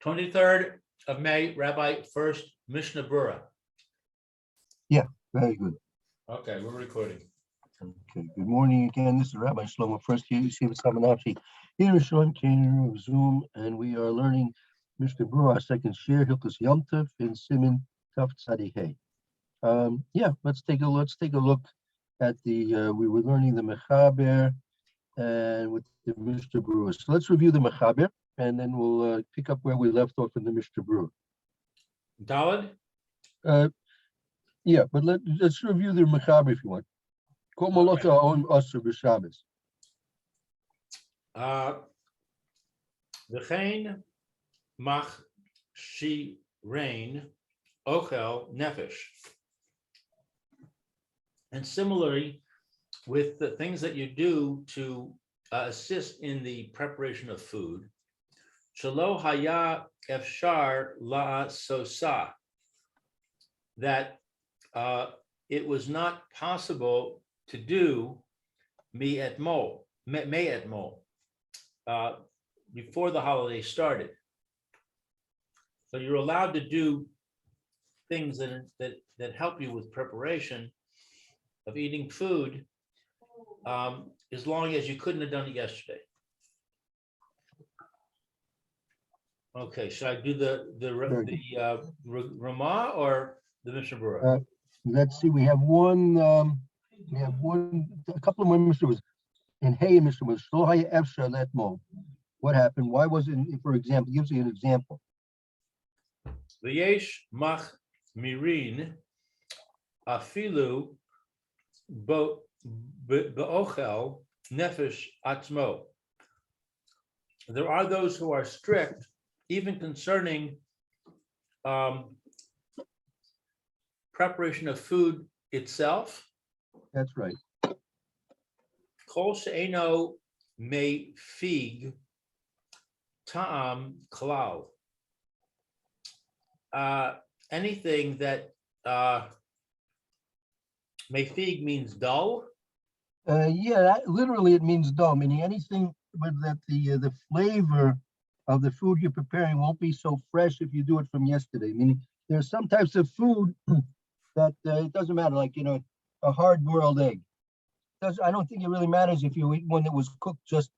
23rd of May, Rabbi Furst, Mishna Berura. Yeah, very good. Okay, we're recording. Okay, good morning again. This is Rabbi Shlomo Furst here. You see what's happening actually here in Shalom Canyon of Zoom, and we are learning Mr. Berura, our second share, Hilchos Yom Tov in Siman Taf Tzadi Hey. Let's take a look at the. We were learning the Mechaber and with the Mr. Berura. So let's review the Mechaber, and then we'll pick up where we left off in the Mr. Berura. Daled? Yeah, but let's review the Mechaber if you want. Kol Malota on Asur b'Shabbos. V'chein mach shi rein ochel nefesh. And similarly, with the things that you do to assist in the preparation of food, shelo haya efshar la sosa, that it was not possible to do me et mol, before the holiday started. So you're allowed to do things that help you with preparation of eating food, as long as you couldn't have done it yesterday. Okay, should I do the Ramah or the Mishnah Berura? Let's see. We have one. A couple of more Mishnahs. In Hey Mishnah was Shlohaya Efsha Let Mo. What happened? Why wasn't? For example, gives you an example. V'yesh mach mirin afilu be'ochel nefesh atzmo. There are those who are strict, even concerning preparation of food itself. That's right. Kol she'eno me fig ta'am klal. Anything that me fig means dull. Literally it means dull, meaning anything that the flavor of the food you're preparing won't be so fresh if you do it from yesterday. Meaning there are some types of food that it doesn't matter, like a hard-boiled egg. I don't think it really matters if you eat one that was cooked just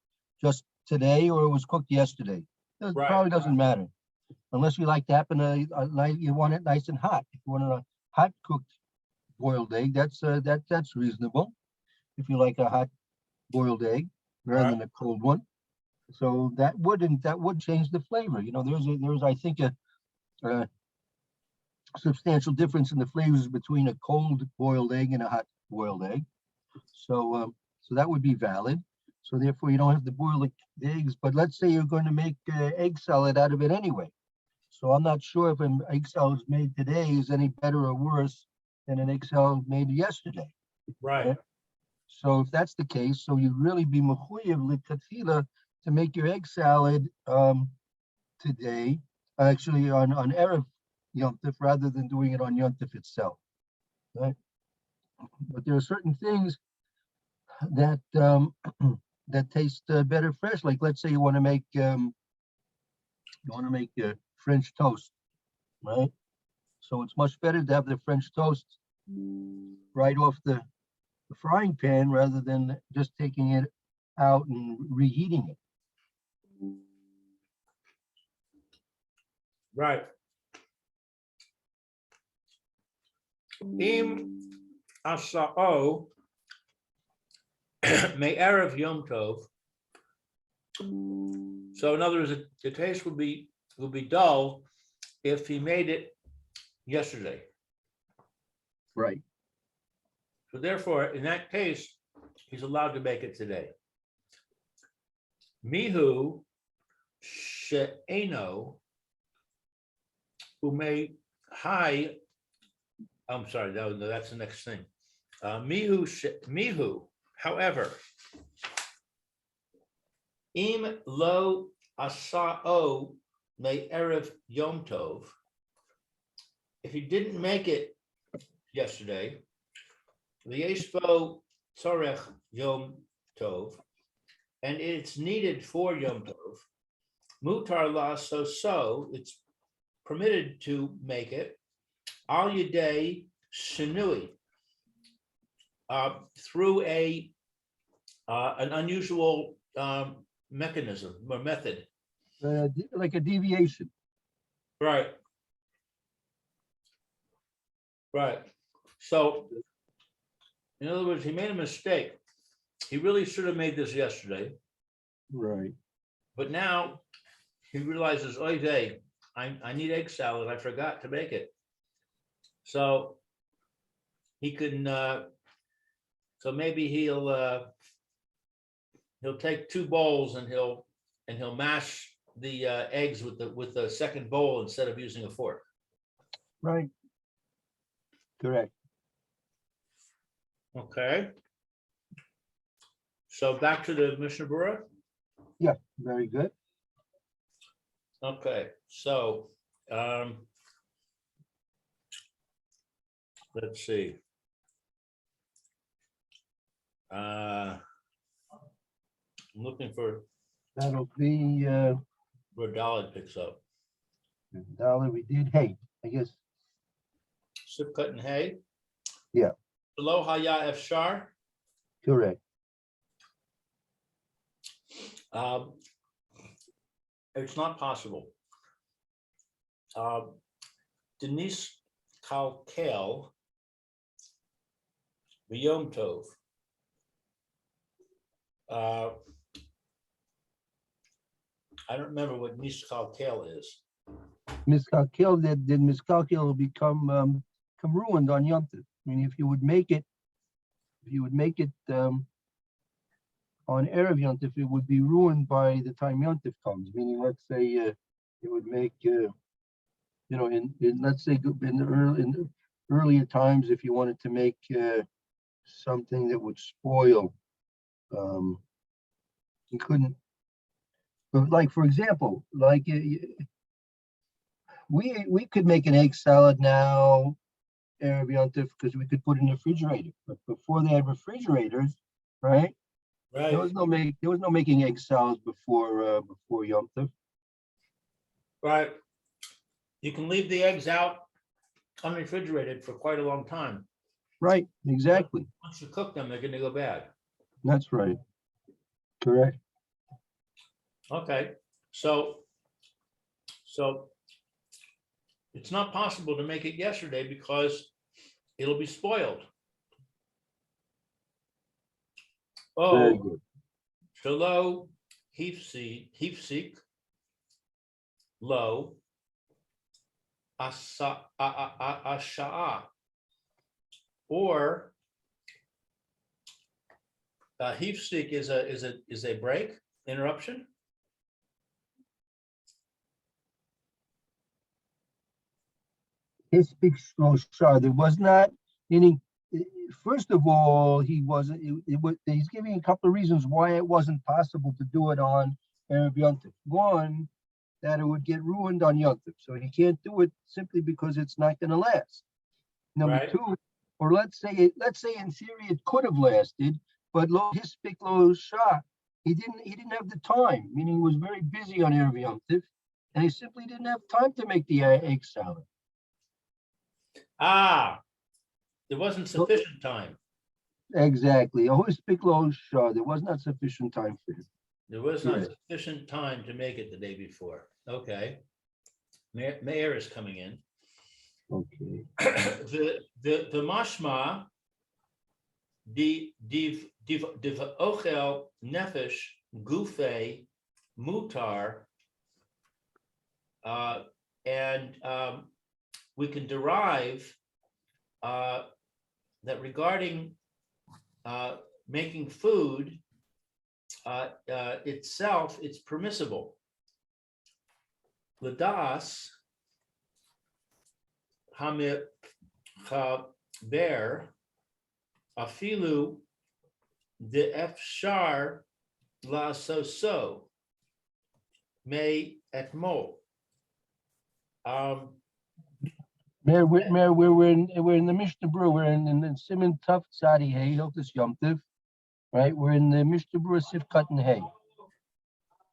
today or it was cooked yesterday. It probably doesn't matter, unless you like to you want it nice and hot. If you want a hot cooked boiled egg, that's reasonable. If you like a hot boiled egg rather than a cold one, so that would change the flavor. There's I think a substantial difference in the flavors between a cold boiled egg and a hot boiled egg. So that would be valid. So therefore, you don't have to boil the eggs. But let's say you're going to make egg salad out of it anyway. So I'm not sure if an egg salad made today is any better or worse than an egg salad made yesterday. Right. Okay? So if that's the case, so you'd really be mechuyev l'katfila to make your egg salad today, actually on Erev Yom Tov, rather than doing it on Yom Tov itself. Right? But there are certain things that that taste better fresh. Like let's say you want to make French toast, right? So it's much better to have the French toast right off the frying pan rather than just taking it out and reheating it. Right. Im asa'o me erev Yom Tov. So in other words, the taste will be dull if he made it yesterday. Right. So therefore, in that case, he's allowed to make it today. Mihu she'eno ume hai. I'm sorry, no, that's the next thing. Mihu, however, im lo asa'o me erev Yom Tov. If he didn't make it yesterday, v'yeshbo tzorech Yom Tov, and it's needed for Yom Tov, mutar la so, it's permitted to make it, al yadei shinui, through an unusual mechanism or method. Like a deviation. Right. Right. So, in other words, he made a mistake. He really should have made this yesterday, Right. but now he realizes, oy vey, I need egg salad. I forgot to make it. So he can. So maybe he'll take 2 bowls and he'll mash the eggs with the second bowl instead of using a fork. Right. Correct. Okay. So back to the Mishna Berura. Yeah, very good. Okay, so let's see. I'm looking for That'll be where Dalit picks up. dollar. We did hay, I guess. Sip cut and hay. Yeah. Below haya efshar. Correct. It's not possible. Denise Kalkel, Yom Tov. I don't remember what miskalkel is. Miskalkel, then miskalkel will become ruined on Yom Tov. I mean, if you would make it on Erev Yom Tov, it would be ruined by the time Yom Tov comes. Meaning, let's say it would make in let's say in the earlier times, if you wanted to make something that would spoil, you couldn't. But like for example, like we could make an egg salad now, Erev Yom Tov, because we could put it in the refrigerator. But before they had refrigerators, right? Right. There was no making egg salads before Yom Tov. Right. You can leave the eggs out unrefrigerated for quite a long time. Right. Exactly. Once you cook them, they're going to go bad. That's right. Correct. Okay. So it's not possible to make it yesterday because it'll be spoiled. Very Oh, good. shelo hifsik lo asha'a, or hifsik is a break, interruption. His big slow shot. There was not any. First of all, he wasn't. He's giving a couple of reasons why it wasn't possible to do it on Erev Yom Tov. One, that it would get ruined on Yom Tov, so he can't do it simply because it's not going to last. Number Right. 2, or let's say in theory it could have lasted, but his big low shot, he didn't have the time. Meaning he was very busy on Erev Yom Tov, and he simply didn't have time to make the egg salad. There wasn't sufficient time. Exactly. Always big low shot. There was not sufficient time for him. There was not Correct. sufficient time to make it the day before. Okay. Mayor is coming in. Okay. The mashma div ochel nefesh gufe mutar, and we can derive that regarding making food itself, it's permissible. Ladas hamit chaber afilu de efshar la so may etmol. We're in the Mishna Berura. We're in the Simon Tuf Tzadi Hay Hilchos Yom Tov, right? We're in the Mishna Berura Sif Cut and Hay.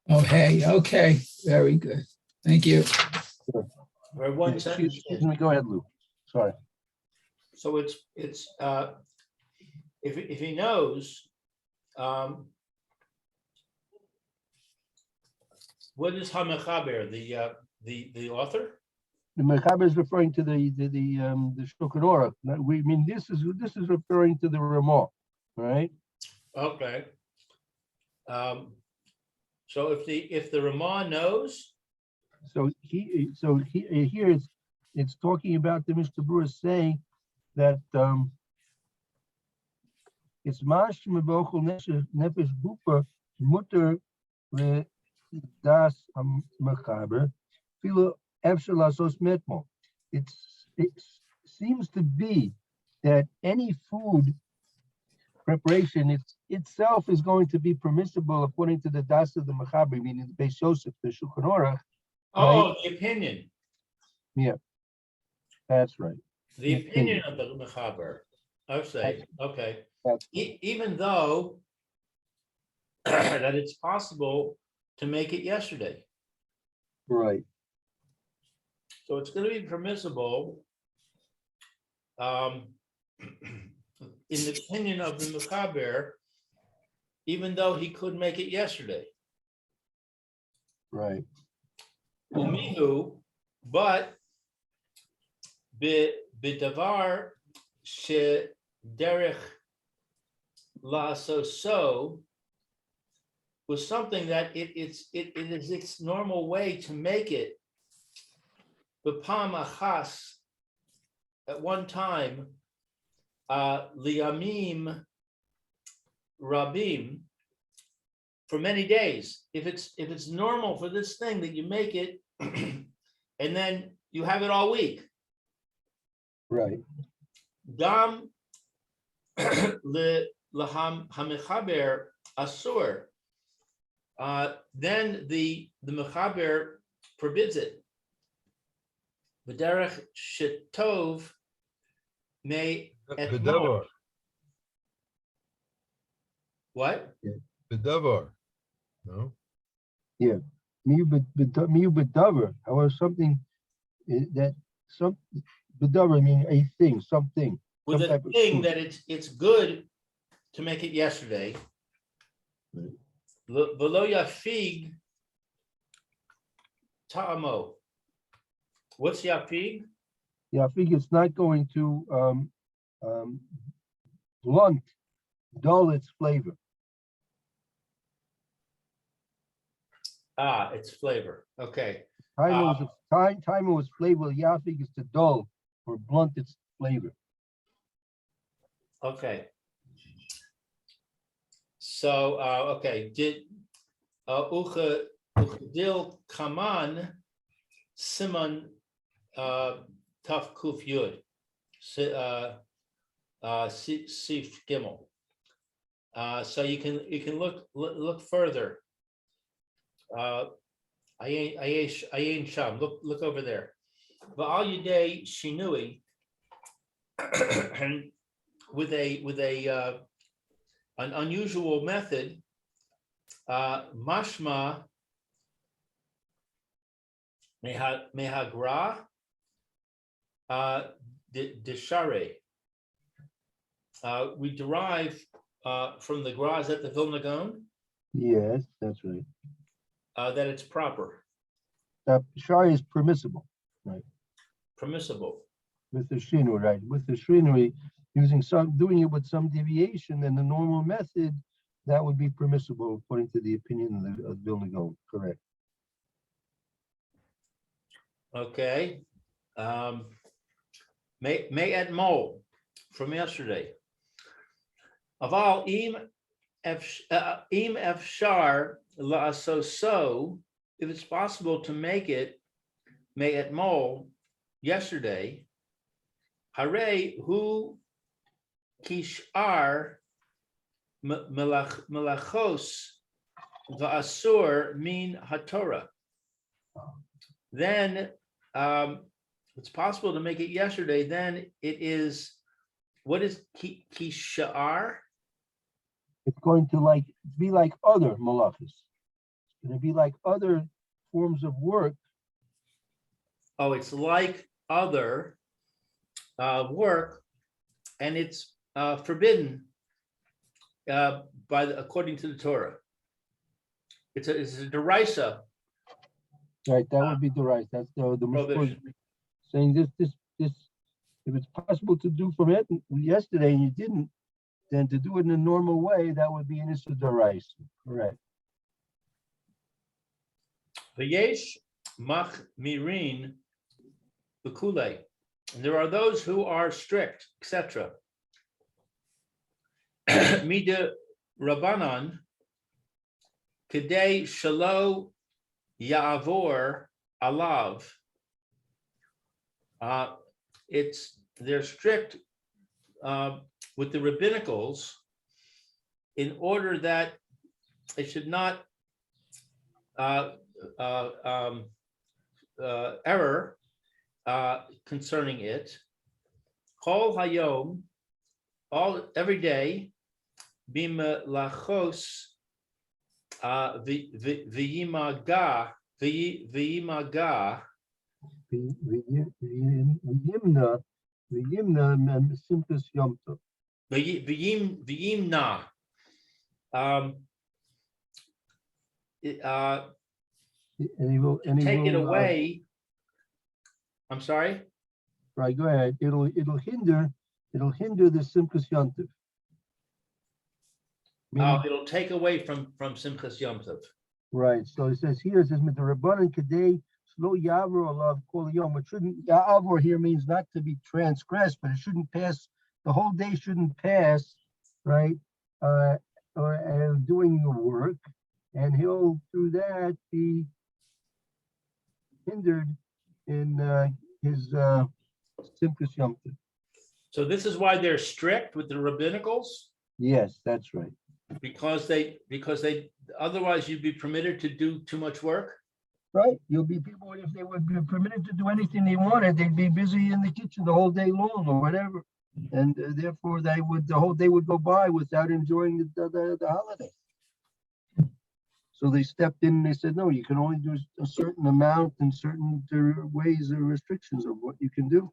Oh, hey, okay, very good. Thank you. Or one sentence. Excuse me, go ahead, Lou. Sorry. So it's if he knows, what is Hamechaber, the author? The Mechaber is referring to the Shulchan Aruch. We mean this is referring to the Ramah, right? Okay. So if the Ramah knows, So here it's talking about the Mr. Berura saying that it's mash mebochel nefesh bupa mutter le das Mechaber filo efshel lasos metmo. It seems to be that any food preparation itself is going to be permissible according to the das of the Mechaber, meaning the Beis Yosef, the Shulchan Aruch. oh, the opinion. Yeah, that's right. The opinion of the Mechaber. I say, okay. Even though that it's possible to make it yesterday. Right. So it's going to be permissible in the opinion of the Mechaber, even though he could make it yesterday. Right. Umihu, but bidavar she derech lasoso was something that it is its normal way to make it. B'pam achas, at one time, liyamim rabim, for many days. If it's normal for this thing that you make it and then you have it all week. Right. Gam laham hamechaber asur. Then the mechaber forbids it. V'derech shetov may Bedavar. What? Bedavar. No? Miu bedavar. However, something that some bedavar meaning a thing, something. With some a type of thing food. that it's good to make it yesterday. Right. V'lo yafig ta'amo. What's yafig? Yeah, I think it's not going to blunt, dull its flavor. It's flavor. Okay. Time was flavor. Yafig is to dull or blunt its flavor. Okay. So okay. Did uchadil kaman simon taf kuf yud sif gimel. So you can look further. Ayin sham. Look over there. Va'al yudei shinui, and with an unusual method, mashma mehagra deshare. We derive from the gra, is that the Vilna Gaon? Yes, that's right. That it's proper, Shari is permissible, right? permissible. With the shinui, right? With the shinui, doing it with some deviation than the normal method, that would be permissible according to the opinion of Vilna Gaon. Correct. Okay. May at mole from yesterday. Aval im efshar la'asoso, if it's possible to make it may at mole yesterday. Hare hu kishar melachos va'asur min haTorah. Then it's possible to make it yesterday. Then it is, what is kishar? It's going to be like other malachas. It'd be like other forms of work. Oh, it's like other work, and it's forbidden according to the Torah. It's a derisa Right, that would be the right. That's the Mishna prohibition. saying this. If it's possible to do from it yesterday and you didn't, then to do it in a normal way, that would be an issue deraisa. Correct. V'yesh machmirin v'kulei. And there are those who are strict, etc. Mida Rabbanan kedei shelo ya'avor alav. They're strict with the rabbinicals in order that it should not error concerning it. Kol hayom, every day, bima lachos v'yimaga V'yimna simchas yom tov. v'yimna. And he will Take it away. I'm sorry. Right, go ahead. It'll hinder the simchas yom tov. It'll take away from Simchas Yom Tov. Right. So it says here, mit the rabbanan kadei shlo yavor alav kol yom. What shouldn't yavor here means not to be transgressed, but it shouldn't pass. The whole day shouldn't pass, right? Doing the work, and he'll through that be hindered in his simchas yom tov. So this is why they're strict with the rabbinicals, Yes, that's right. because they otherwise you'd be permitted to do too much work. Right. You'll be people, if they would be permitted to do anything they wanted, they'd be busy in the kitchen the whole day long or whatever. And therefore the whole day would go by without enjoying the holiday. So they stepped in and they said, no, you can only do a certain amount and certain ways or restrictions of what you can do.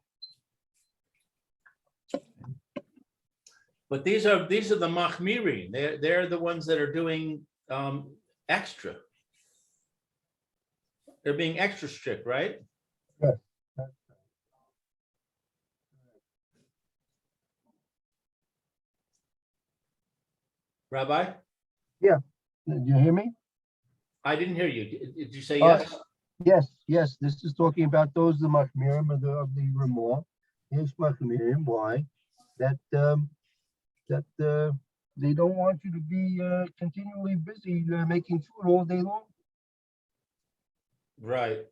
But these are the machmirin. They're the ones that are doing extra. They're being extra strict, right? Yes. Rabbi? Did you hear me? I didn't hear you. Did you say yes? Yes. This is talking about those the machmirim of the Ramah. Yes, machmirim. Why? That they don't want you to be continually busy making food all day long. Right.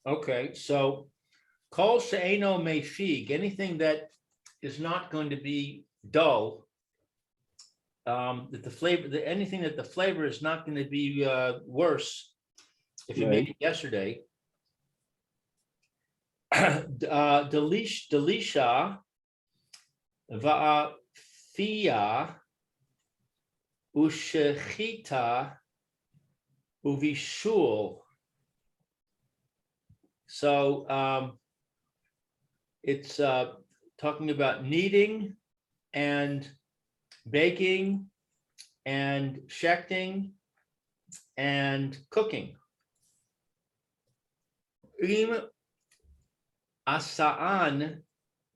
Okay, so kol she'eno mefig, anything that is not going to be dull, that the flavor, anything that the flavor is not going to be worse if you made it yesterday. Delisha va'afia ushechita uvishul. So it's talking about kneading and baking and shechting and cooking. Im asa'an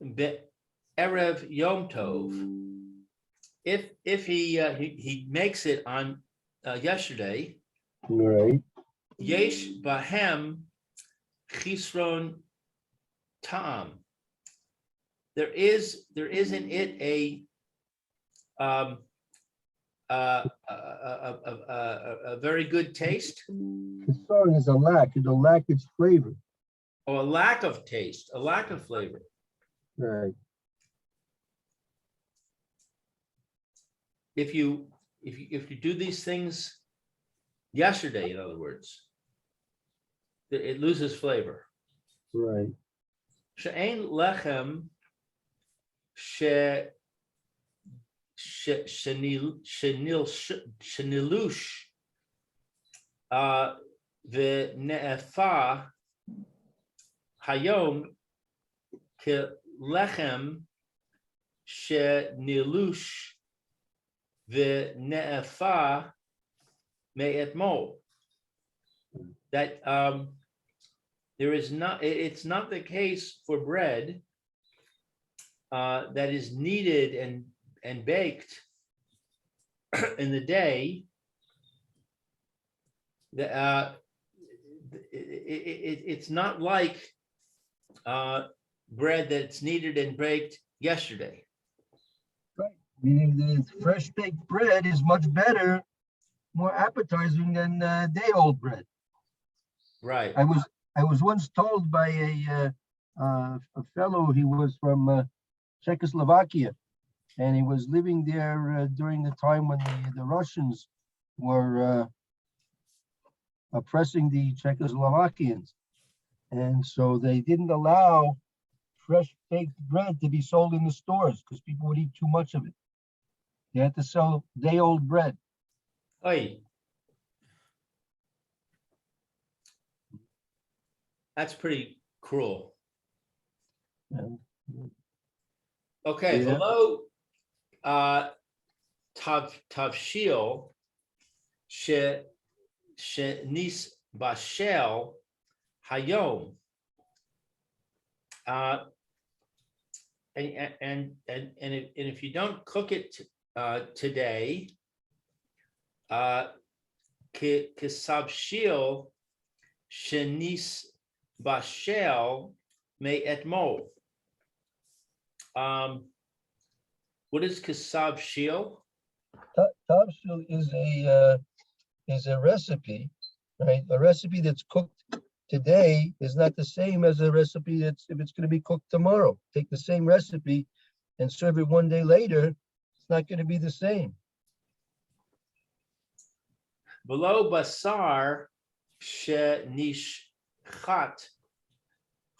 be'erev yom tov. If he makes it on yesterday, Right. yesh bahem chisron ta'am. There is in it a very good taste, The song is a lack. It'll lack its flavor. or a lack of taste, a lack of flavor. Right. If you do these things yesterday, in other words, it loses flavor. Right. She'ein lechem shenilush V'ne'efa hayom kelechem shenilush v'ne'efa me'etmol. That there is not, it's not the case for bread that is kneaded and baked in the day. It's not like bread that's kneaded and baked yesterday. Right. Meaning the fresh baked bread is much better, more appetizing than day-old bread. Right. I was once told by a fellow. He was from Czechoslovakia, and he was living there during the time when the Russians were oppressing the Czechoslovakians, and so they didn't allow fresh baked bread to be sold in the stores because people would eat too much of it. They had to sell day-old bread. Oy. That's pretty cruel. And Okay, Yeah. below Tavshil shenis bashel hayom. And if you don't cook it today, kisabshil shenis bashel me etmol. What is kisabshil? Tavshil is a recipe, right? A recipe that's cooked today is not the same as a recipe that's if it's going to be cooked tomorrow. Take the same recipe and serve it one day later, it's not going to be the same. Below basar shenishchat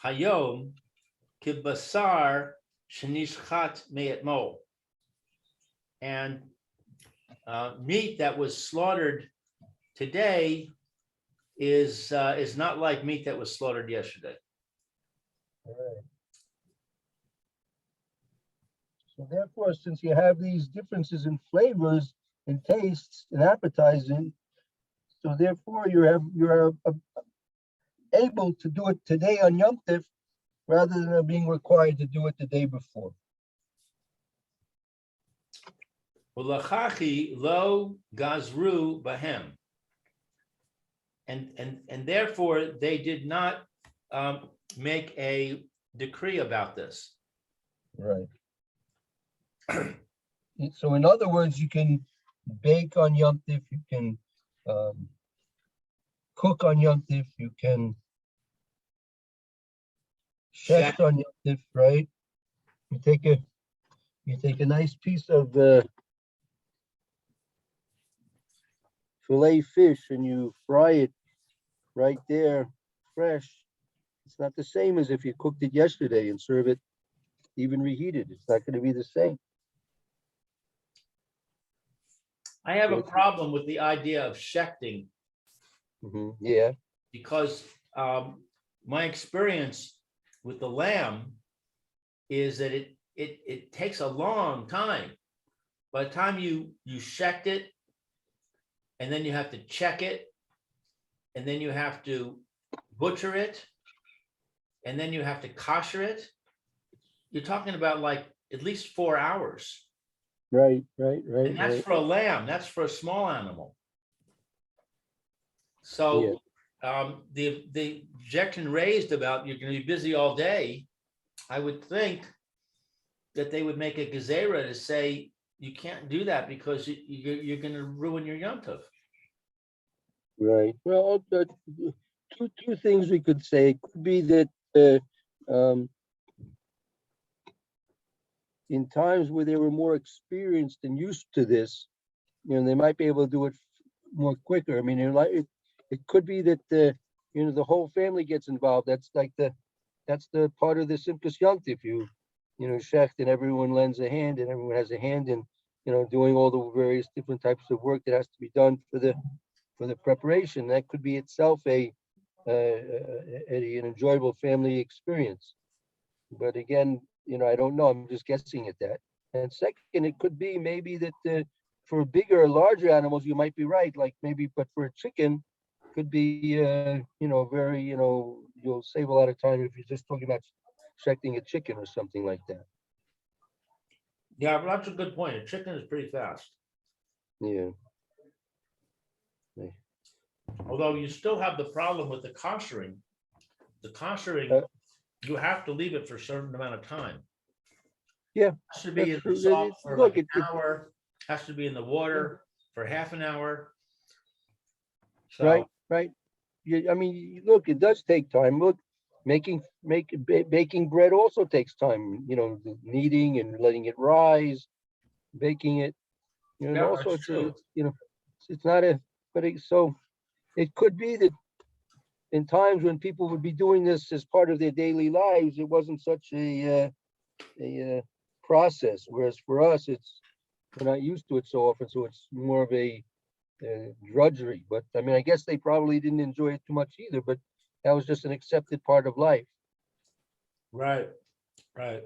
hayom kibasar shenishchat me'etmol. And meat that was slaughtered today is not like meat that was slaughtered yesterday. Right. So therefore, since you have these differences in flavors and tastes and appetizing, so therefore you're able to do it today on Yom Tov rather than being required to do it the day before. Ulachachi lo gazru bahem. And therefore they did not make a decree about this. Right. So in other words, you can bake on Yom Tov, you can cook on Yom Tov, you can shecht on Yom Tov, right? You take a nice piece of fillet fish and you fry it right there, fresh. It's not the same as if you cooked it yesterday and serve it even reheated. It's not going to be the same. I have a problem with the idea of shechting Yeah. because my experience with the lamb is that it takes a long time. By the time you shecht it, and then you have to check it, and then you have to butcher it, and then you have to kosher it. You're talking about like at least 4 hours. Right. And that's for a lamb, that's for a small animal. So the objection raised about you're going to be busy all day, I would think that they would make a gezerah to say you can't do that because you're going to ruin your Yom Tov. Right. Well, two things we could say. It could be that in times where they were more experienced and used to this, they might be able to do it more quicker. I mean, it could be that the whole family gets involved. That's the part of the Simchas Yom Tov. You shecht and everyone lends a hand and everyone has a hand in doing all the various different types of work that has to be done for the for the preparation. That could be itself an enjoyable family experience. But again, I don't know. I'm just guessing at that. And second, it could be maybe that for bigger or larger animals, you might be right. Like maybe, but for a chicken, could be very you'll save a lot of time if you're just talking about checking a chicken or something like that. Yeah, but that's a good point. A chicken is pretty fast, Yeah. although you still have the problem with the koshering. The koshering, Uh, you have to leave it for a certain amount of time. Yeah, Has to be in that's the true. salt for Look, like an hour, has to be in the water for half an hour. So, right. Yeah, I mean, look, it does take time. Look, baking bread also takes time. The kneading and letting it rise, baking it. And yeah, also that's true. it's not so it could be that in times when people would be doing this as part of their daily lives, it wasn't such a process. Whereas for us, we're not used to it so often, so it's more of a drudgery. But I mean, I guess they probably didn't enjoy it too much either. But that was just an accepted part of life. Right, right.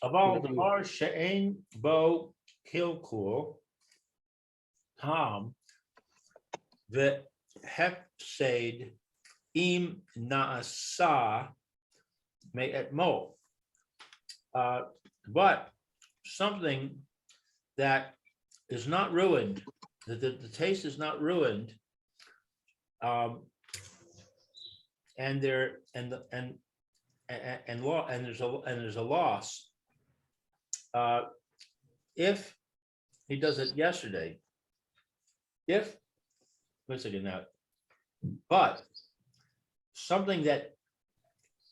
Of all the bars, she'ein bo kilkul, Tom, the hefsed im naasa may at mo. But something that is not ruined, that the taste is not ruined, and there and law and there's a loss. If he does it yesterday, wait a second now, but something that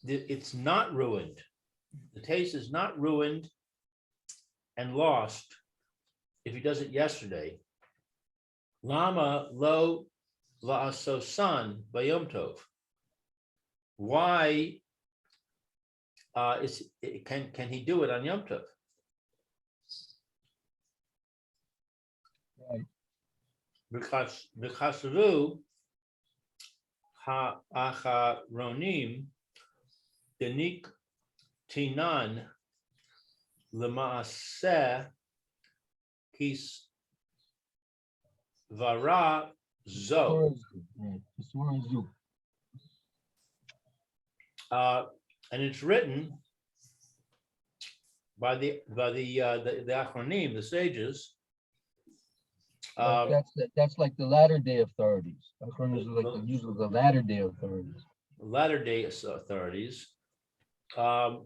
it's not ruined, the taste is not ruined and lost if he does it yesterday. Lama lo la'asosan bayom tov. Why can he do it on Yom Tov? Right. Because ha'acharonim denik tinan lema'aseh kis vara zo. And it's written by the Achronim, the sages. That's like the latter day authorities. Achronim is like usually the latter day authorities. Latter day authorities, that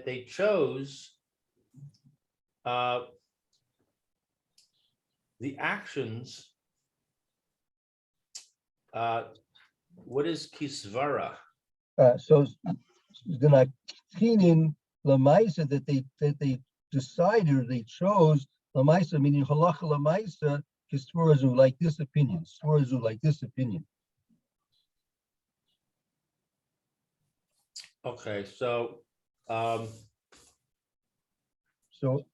they chose the actions. What is kisvara? So the Nakinin Lamaisa that they decided or they chose Lamaisa, meaning halacha Lamaisa, Kisvarazu like this opinion, Svarazu like this opinion. Okay, so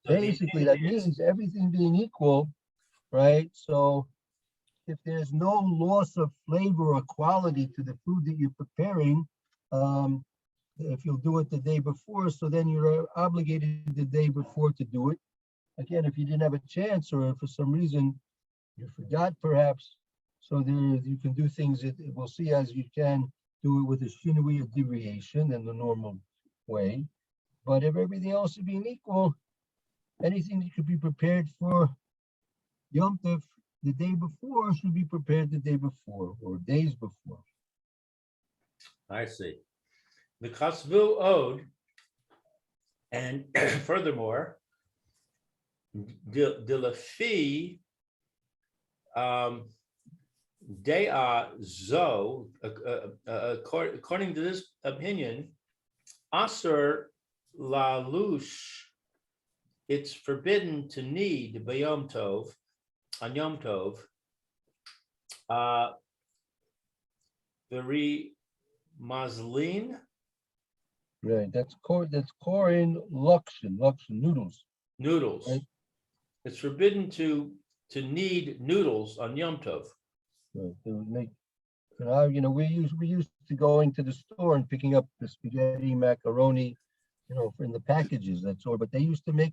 basically that means everything being equal, right? So if there's no loss of flavor or quality to the food that you're preparing, if you'll do it the day before, so then you're obligated the day before to do it. Again, if you didn't have a chance or for some reason you forgot perhaps, so there you can do things that we'll see as you can do it with a shinui of deviation in the normal way. But if everything else is being equal, anything that could be prepared for Yom Tov the day before should be prepared the day before or days before. I see. The kasvu ode, and furthermore, dilafi dea zo, according to this opinion, asur lalush, it's forbidden to knead bayom tov on Yom Tov. Very Maslin. Right, that's core in Luxon noodles. Noodles. Right. it's forbidden to knead noodles on Yom Tov. Right, they would make, we used to going to the store and picking up the spaghetti, macaroni, in the packages, that's all, but they used to make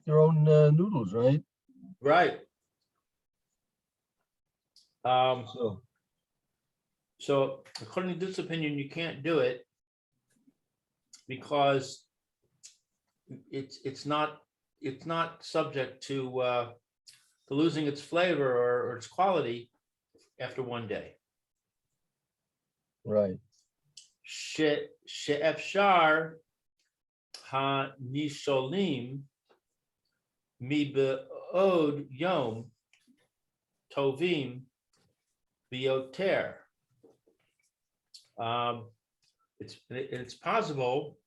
their own noodles, right? Right. So according to this opinion, you can't do it because it's not subject to losing its flavor or its quality after one day. Right. She'efshar ha-nisholim mi-be'od yom tovim bioter. It's possible.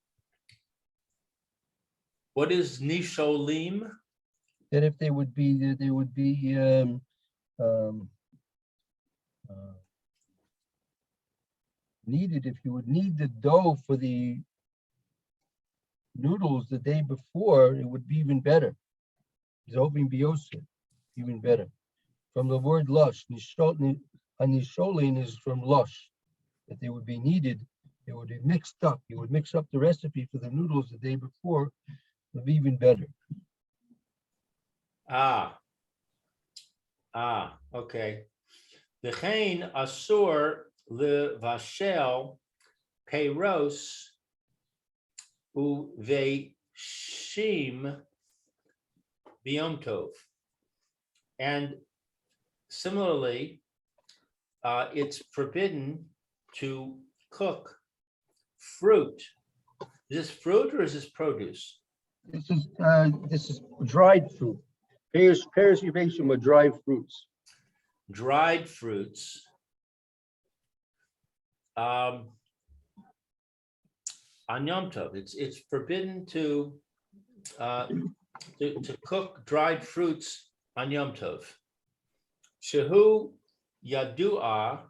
What is nisholim? That if they would be needed, if you would need the dough for the noodles the day before, it would be even better. Zovim bioser, even better. From the word lush, nisholin is from lush, that they would be needed. It would be mixed up. You would mix up the recipe for the noodles the day before. It would be even better. Okay. V'chein asur levashel peiros uveishim biyom tov. And similarly, it's forbidden to cook fruit. Is this fruit or is this produce? This is dried fruit. Pears yuvashim are dried fruits. Dried fruits. On Yom Tov, it's forbidden to cook dried fruits on Yom Tov. Shehu yadua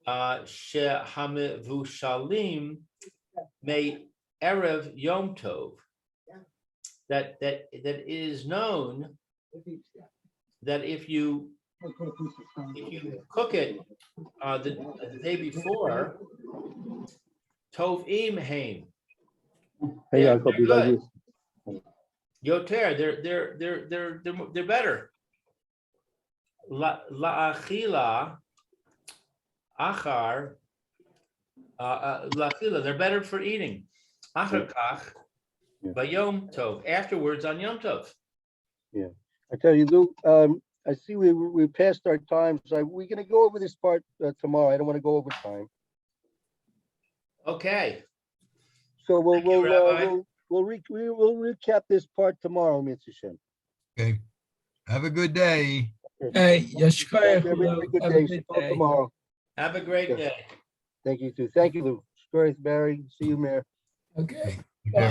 shehamevushalim me erev Yom Tov. That it is known that if you cook it the day before, tov im haim. They're good. Yoter, they're better. La'achila achar la'achila, they're better for eating. Achar kach bayom tov, afterwards on Yom Tov. Yeah, I tell you, Lou. I see we passed our time, so we're going to go over this part tomorrow. I don't want to go over time. Okay. So Thank you, Rabbi. we'll recap this part tomorrow, Mitzvah Shem. Okay. Have a good day. Hey, Yashkoyach, Everybody, Lou. good Have day. a good See you day. tomorrow. Have a great Yes. day. Thank you too. Thank you, Lou. Barry. See you, Mayor. Okay.